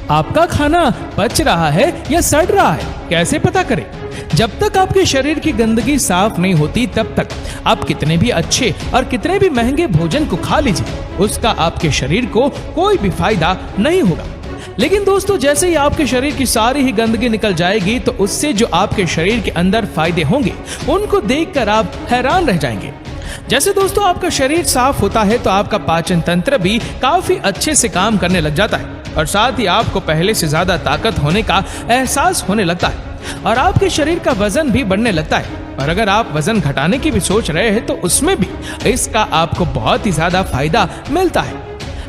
आपका खाना पच रहा है या सड़ रहा है कैसे पता करें? जब तक आपके शरीर की गंदगी साफ नहीं होती तब तक आप कितने भी अच्छे और कितने भी महंगे भोजन को खा लीजिए, उसका आपके शरीर को कोई भी फायदा नहीं होगा। लेकिन दोस्तों, जैसे ही आपके शरीर की सारी ही गंदगी निकल जाएगी तो उससे जो आपके शरीर के अंदर फायदे होंगे उनको देखकर आप हैरान रह जाएंगे। जैसे दोस्तों आपका शरीर साफ होता है तो आपका पाचन तंत्र भी काफी अच्छे से काम करने लग जाता है और साथ ही आपको पहले से ज्यादा ताकत होने का एहसास होने लगता है और आपके शरीर का वजन भी बढ़ने लगता है। और अगर आप वजन घटाने की भी सोच रहे हैं तो उसमें भी इसका आपको बहुत ही ज्यादा फायदा मिलता है।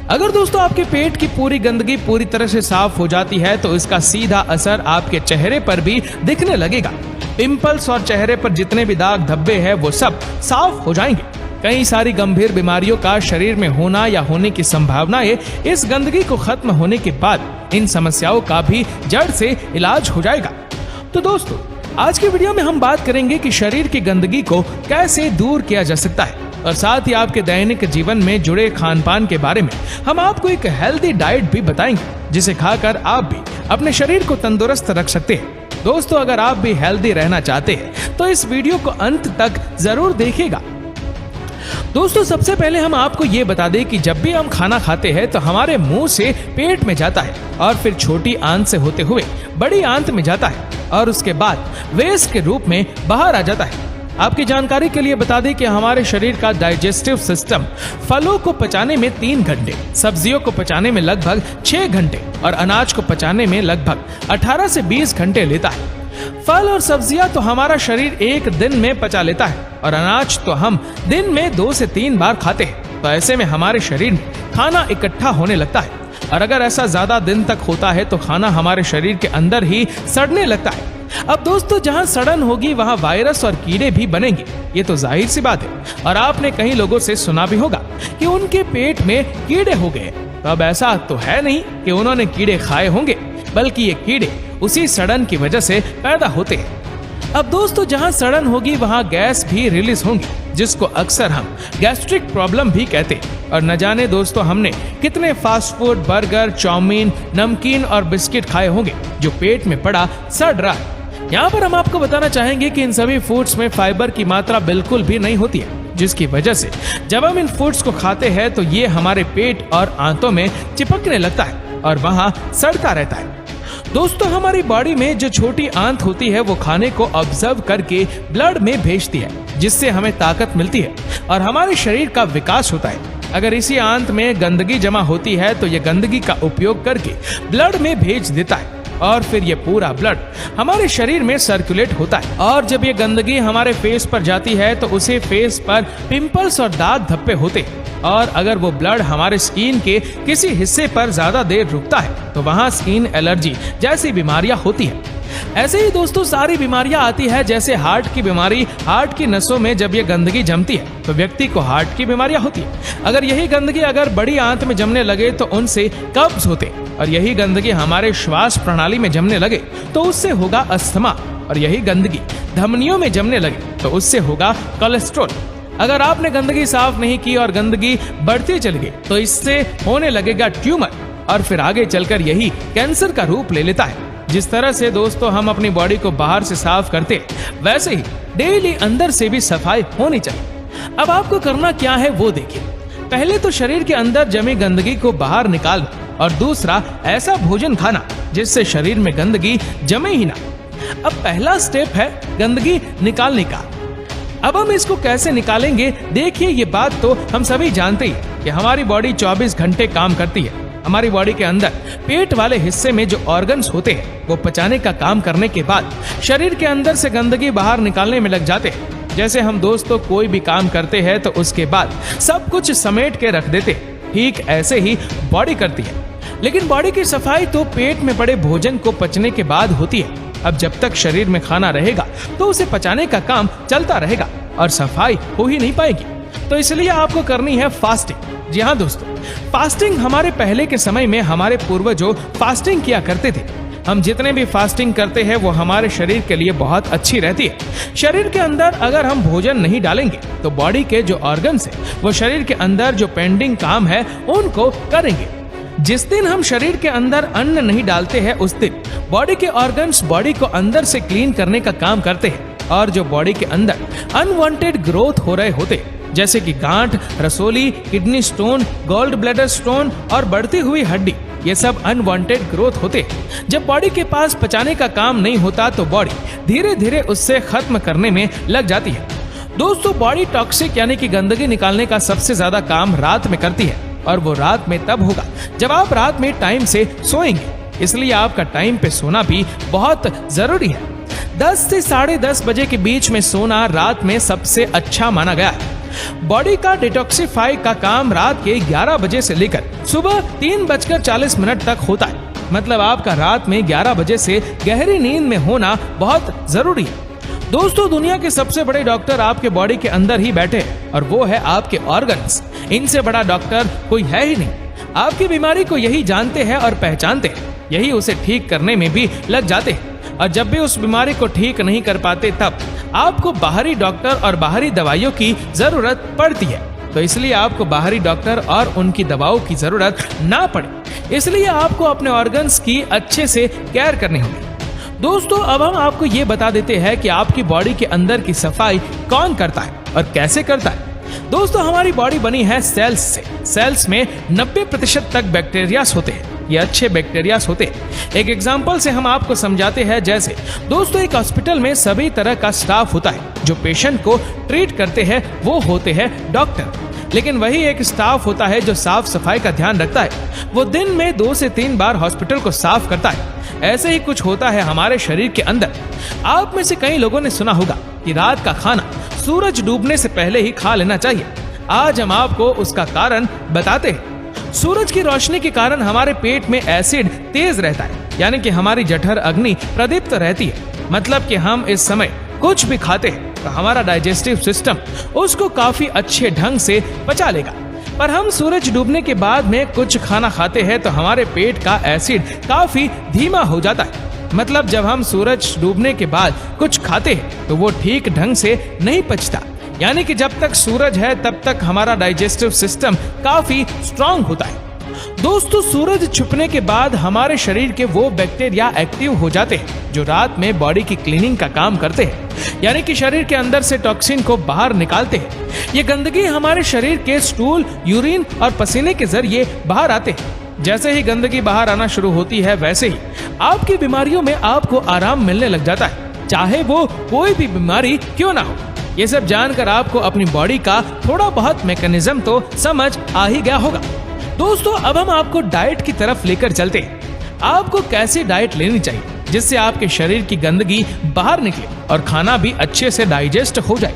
अगर दोस्तों आपके पेट की पूरी गंदगी पूरी तरह से साफ हो जाती है तो इसका सीधा असर आपके चेहरे पर भी दिखने लगेगा। पिंपल्स और चेहरे पर जितने भी दाग धब्बे हैं वो सब साफ हो जाएंगे। कई सारी गंभीर बीमारियों का शरीर में होना या होने की संभावनाएं इस गंदगी को खत्म होने के बाद इन समस्याओं का भी जड़ से इलाज हो जाएगा। तो दोस्तों आज की वीडियो में हम बात करेंगे कि शरीर की गंदगी को कैसे दूर किया जा सकता है और साथ ही आपके दैनिक जीवन में जुड़े खान पान के बारे में हम आपको एक हेल्दी डाइट भी बताएंगे जिसे खाकर आप भी अपने शरीर को तंदुरुस्त रख सकते हैं। दोस्तों अगर आप भी हेल्दी रहना चाहते हैं तो इस वीडियो को अंत तक जरूर देखिएगा। दोस्तों सबसे पहले हम आपको ये बता दें कि जब भी हम खाना खाते हैं तो हमारे मुंह से पेट में जाता है और फिर छोटी आंत से होते हुए बड़ी आंत में जाता है और उसके बाद वेस्ट के रूप में बाहर आ जाता है। आपकी जानकारी के लिए बता दें कि हमारे शरीर का डाइजेस्टिव सिस्टम फलों को पचाने में 3 घंटे, सब्जियों को पचाने में लगभग 6 घंटे और अनाज को पचाने में लगभग 18 से 20 घंटे लेता है। फल और सब्जियां तो हमारा शरीर एक दिन में पचा लेता है और अनाज तो हम दिन में 2 से 3 बार खाते हैं। तो ऐसे में हमारे शरीर में खाना इकट्ठा होने लगता है और अगर ऐसा ज्यादा दिन तक होता है तो खाना हमारे शरीर के अंदर ही सड़ने लगता है। अब दोस्तों जहां सड़न होगी वहां वायरस और कीड़े भी बनेंगे, ये तो जाहिर सी बात है। और आपने कई लोगों से सुना भी होगा कि उनके पेट में कीड़े हो गए। तो अब ऐसा तो है नहीं कि उन्होंने कीड़े खाए होंगे, बल्कि ये कीड़े उसी सड़न की वजह से पैदा होते हैं। अब दोस्तों जहां सड़न होगी वहां गैस भी रिलीज होंगी, जिसको अक्सर हम गैस्ट्रिक प्रॉब्लम भी कहते हैं। और न जाने दोस्तों हमने कितने फास्ट फूड, बर्गर, चाउमीन, नमकीन और बिस्किट खाए होंगे जो पेट में पड़ा सड़ रहा है। यहाँ पर हम आपको बताना चाहेंगे कि इन सभी फूड्स में फाइबर की मात्रा बिल्कुल भी नहीं होती है, जिसकी वजह से जब हम इन फूड्स को खाते हैं तो ये हमारे पेट और आंतों में चिपकने लगता है और वहाँ सड़ता रहता है। दोस्तों हमारी बॉडी में जो छोटी आंत होती है वो खाने को ऑब्जर्व करके ब्लड में भेजती है, जिससे हमें ताकत मिलती है और हमारे शरीर का विकास होता है। अगर इसी आंत में गंदगी जमा होती है तो ये गंदगी का उपयोग करके ब्लड में भेज देता है और फिर ये पूरा ब्लड हमारे शरीर में सर्कुलेट होता है। और जब ये गंदगी हमारे फेस पर जाती है तो उसे फेस पर पिंपल्स और दाग धब्बे होते हैं। और अगर वो ब्लड हमारे स्किन के किसी हिस्से पर ज्यादा देर रुकता है तो वहाँ स्किन एलर्जी जैसी बीमारियां होती है। ऐसे ही दोस्तों सारी बीमारियां आती है, जैसे हार्ट की बीमारी। हार्ट की नसों में जब ये गंदगी जमती है तो व्यक्ति को हार्ट की बीमारियां होती है। अगर यही गंदगी अगर बड़ी आंत में जमने लगे तो उनसे कब्ज होते, और यही गंदगी हमारे श्वास प्रणाली में जमने लगे तो उससे होगा अस्थमा, और यही गंदगी धमनियों में जमने लगे तो उससे होगा कोलेस्ट्रॉल। अगर आपने गंदगी साफ नहीं की और गंदगी बढ़ती चली गई तो इससे होने लगेगा ट्यूमर, और फिर आगे चलकर यही कैंसर का रूप ले लेता है। जिस तरह से दोस्तों हम अपनी बॉडी को बाहर से साफ करते वैसे ही डेली अंदर से भी सफाई होनी चाहिए। अब आपको करना क्या है वो देखिए। पहले तो शरीर के अंदर जमी गंदगी को बाहर निकालना, और दूसरा ऐसा भोजन खाना जिससे शरीर में गंदगी जमे ही ना। अब पहला स्टेप है गंदगी निकालने का। अब हम इसको कैसे निकालेंगे? देखिए ये बात तो हम सभी जानते ही कि हमारी बॉडी 24 घंटे काम करती है। हमारी बॉडी के अंदर पेट वाले हिस्से में जो ऑर्गन्स होते हैं वो पचाने का काम करने के बाद शरीर के अंदर से गंदगी बाहर निकालने में लग जाते हैं। जैसे हम दोस्तों कोई भी काम करते हैं तो उसके बाद सब कुछ समेट के रख देते हैं, ठीक ऐसे ही बॉडी करती है। लेकिन बॉडी की सफाई तो पेट में पड़े भोजन को पचने के बाद होती है। अब जब तक शरीर में खाना रहेगा तो उसे पचाने का काम चलता रहेगा और सफाई हो ही नहीं पाएगी। तो इसलिए आपको करनी है फास्टिंग। जी हाँ दोस्तों, फास्टिंग हमारे पहले के समय में हमारे पूर्वजों फास्टिंग किया करते थे। हम जितने भी फास्टिंग करते हैं वो हमारे शरीर के लिए बहुत अच्छी रहती है। शरीर के अंदर अगर हम भोजन नहीं डालेंगे तो बॉडी के जो ऑर्गन्स है वो शरीर के अंदर जो पेंडिंग काम है उनको करेंगे। जिस दिन हम शरीर के अंदर अन्न नहीं डालते हैं उस दिन बॉडी के ऑर्गन्स बॉडी को अंदर से क्लीन करने का काम करते हैं, और जो बॉडी के अंदर अनवांटेड ग्रोथ हो रहे होते जैसे कि गांठ, रसोली, kidney stone, gall bladder stone और बढ़ती हुई हड्डी, ये सब अनवांटेड ग्रोथ होते। जब बॉडी के पास पचाने का काम नहीं होता तो बॉडी धीरे धीरे उससे खत्म करने में लग जाती है। दोस्तों, बॉडी टॉक्सिक यानी कि गंदगी निकालने का सबसे ज्यादा काम रात में करती है, और वो रात में तब होगा जब आप रात में टाइम से सोएंगे। इसलिए आपका टाइम पे सोना भी बहुत जरूरी है। 10 से 10:30 बजे के बीच में सोना रात में सबसे अच्छा माना गया है। बॉडी का डिटॉक्सिफाई का काम रात के 11 बजे से लेकर सुबह 3:40 तक होता है। मतलब आपका रात में 11 बजे से गहरी नींद में होना बहुत जरूरी है। दोस्तों, दुनिया के सबसे बड़े डॉक्टर आपके बॉडी के अंदर ही बैठे हैं, और वो है आपके ऑर्गन्स। इनसे बड़ा डॉक्टर कोई है ही नहीं। आपकी बीमारी को यही जानते हैं और पहचानते हैं, यही उसे ठीक करने में भी लग जाते हैं। और जब भी उस बीमारी को ठीक नहीं कर पाते तब आपको बाहरी डॉक्टर और बाहरी दवाइयों की जरूरत पड़ती है। तो इसलिए आपको बाहरी डॉक्टर और उनकी दवाओं की जरूरत ना पड़े, इसलिए आपको अपने ऑर्गन्स की अच्छे से केयर करनी होगी। दोस्तों, अब हम आपको ये बता देते हैं कि आपकी बॉडी के अंदर की सफाई कौन करता है और कैसे करता है। दोस्तों, हमारी बॉडी बनी है सेल्स से। सेल्स में 90% तक बैक्टीरियास होते हैं। ये अच्छे बैक्टीरियास होते हैं। एक एग्जांपल से हम आपको समझाते हैं। जैसे दोस्तों, एक हॉस्पिटल में सभी तरह का स्टाफ होता है। जो पेशेंट को ट्रीट करते हैं वो होते हैं डॉक्टर, लेकिन वही एक स्टाफ होता है जो साफ सफाई का ध्यान रखता है। वो दिन में 2 से 3 बार हॉस्पिटल को साफ करता है। ऐसे ही कुछ होता है हमारे शरीर के अंदर। आप में से कई लोगों ने सुना होगा कि रात का खाना सूरज डूबने से पहले ही खा लेना चाहिए। आज हम आपको उसका कारण बताते हैं। सूरज की रोशनी के कारण हमारे पेट में एसिड तेज रहता है, यानी कि हमारी जठर अग्नि प्रदीप्त रहती है। मतलब कि हम इस समय कुछ भी खाते हैं तो हमारा डाइजेस्टिव सिस्टम उसको काफी अच्छे ढंग से पचा लेगा। पर हम सूरज डूबने के बाद में कुछ खाना खाते हैं तो हमारे पेट का एसिड काफी धीमा हो जाता है। मतलब जब हम सूरज डूबने के बाद कुछ खाते हैं तो वो ठीक ढंग से नहीं पचता। यानी कि जब तक सूरज है तब तक हमारा डाइजेस्टिव सिस्टम काफी स्ट्रांग होता है। दोस्तों, सूरज छुपने के बाद हमारे शरीर के वो बैक्टीरिया एक्टिव हो जाते हैं जो रात में बॉडी की क्लीनिंग का काम करते हैं, यानी कि शरीर के अंदर से टॉक्सिन को बाहर निकालते हैं। ये गंदगी हमारे शरीर के स्टूल, यूरिन और पसीने के जरिए बाहर आते हैं। जैसे ही गंदगी बाहर आना शुरू होती है वैसे ही आपकी बीमारियों में आपको आराम मिलने लग जाता है, चाहे वो कोई भी बीमारी क्यों ना हो। ये सब जानकर आपको अपनी बॉडी का थोड़ा बहुत मैकेनिज्म तो समझ आ ही गया होगा। दोस्तों, अब हम आपको डाइट की तरफ लेकर चलते हैं। आपको कैसी डाइट लेनी चाहिए जिससे आपके शरीर की गंदगी बाहर निकले और खाना भी अच्छे से डाइजेस्ट हो जाए।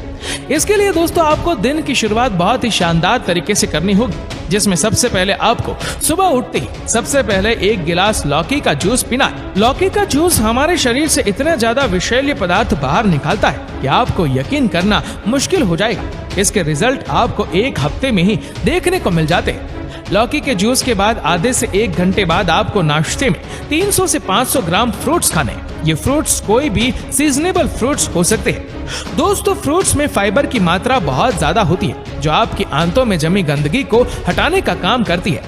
इसके लिए दोस्तों आपको दिन की शुरुआत बहुत ही शानदार तरीके से करनी होगी, जिसमें सबसे पहले आपको सुबह उठते ही सबसे पहले 1 गिलास लौकी का जूस पीना है। लौकी का जूस हमारे शरीर से इतना ज्यादा विषैले पदार्थ बाहर निकालता है कि आपको यकीन करना मुश्किल हो जाएगा। इसके रिजल्ट आपको 1 हफ्ते में ही देखने को मिल जाते हैं। लौकी के जूस के बाद आधे से 1 घंटे बाद आपको नाश्ते में 300 से 500 ग्राम फ्रूट्स खाने हैं। ये फ्रूट्स कोई भी सीजनेबल फ्रूट्स हो सकते हैं। दोस्तों, फ्रूट्स में फाइबर की मात्रा बहुत ज्यादा होती है जो आपकी आंतों में जमी गंदगी को हटाने का काम करती है।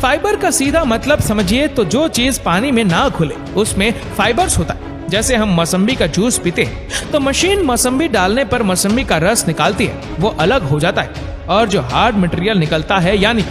फाइबर का सीधा मतलब समझिए तो जो चीज पानी में ना घुले उसमें फाइबर्स होता है। जैसे हम मौसम्बी का जूस पीते हैं तो मशीन मौसम्बी डालने पर मौसम्बी का रस निकालती है, वो अलग हो जाता है, और जो हार्ड मटेरियल निकलता है यानी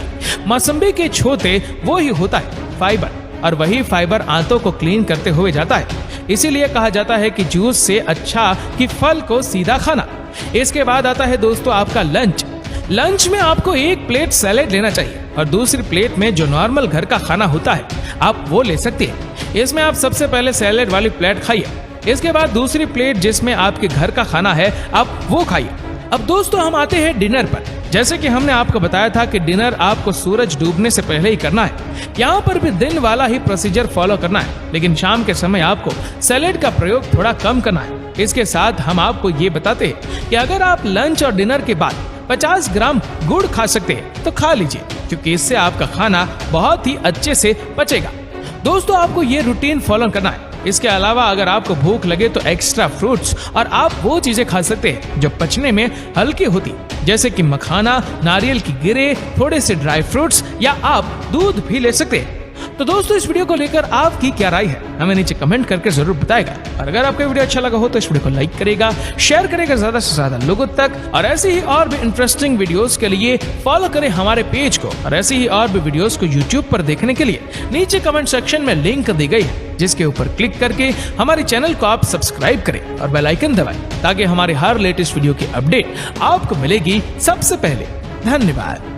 मौसम्बी के छोटे वो ही होता है फाइबर, और वही फाइबर आंतों को क्लीन करते हुए जाता है। इसीलिए कहा जाता है कि जूस से अच्छा कि फल को सीधा खाना। इसके बाद आता है दोस्तों आपका लंच। लंच में आपको 1 प्लेट सैलेड लेना चाहिए और दूसरी प्लेट में जो नॉर्मल घर का खाना होता है आप वो ले सकते हैं। इसमें आप सबसे पहले सैलेड वाली प्लेट खाइए, इसके बाद दूसरी प्लेट जिसमें आपके घर का खाना है आप वो खाइए। अब दोस्तों हम आते हैं डिनर पर। जैसे कि हमने आपको बताया था कि डिनर आपको सूरज डूबने से पहले ही करना है। यहाँ पर भी दिन वाला ही प्रोसीजर फॉलो करना है, लेकिन शाम के समय आपको सैलेड का प्रयोग थोड़ा कम करना है। इसके साथ हम आपको ये बताते हैं कि अगर आप लंच और डिनर के बाद 50 ग्राम गुड़ खा सकते हैं तो खा लीजिए, क्योंकि इससे आपका खाना बहुत ही अच्छे से पचेगा। दोस्तों आपको ये रूटीन फॉलो करना है। इसके अलावा अगर आपको भूख लगे तो एक्स्ट्रा फ्रूट्स और आप वो चीजें खा सकते हैं जो पचने में हल्की होती, जैसे कि मखाना, नारियल की गिरे, थोड़े से ड्राई फ्रूट्स, या आप दूध भी ले सकते हैं। तो दोस्तों, इस वीडियो को लेकर आपकी क्या राय है हमें नीचे कमेंट करके जरूर बताएगा। और अगर आपको वीडियो अच्छा लगा हो तो इस वीडियो को लाइक करेगा, शेयर करेगा ज्यादा से ज्यादा लोगों तक, और ऐसे ही और भी इंटरेस्टिंग वीडियोस के लिए फॉलो करें हमारे पेज को। और ऐसे ही और भी वीडियोस को यूट्यूब पर देखने के लिए नीचे कमेंट सेक्शन में लिंक दी गई है, जिसके ऊपर क्लिक करके हमारे चैनल को आप सब्सक्राइब करें और बेल आइकन दबाएं, ताकि हमारे हर लेटेस्ट वीडियो की अपडेट आपको मिलेगी सबसे पहले। धन्यवाद।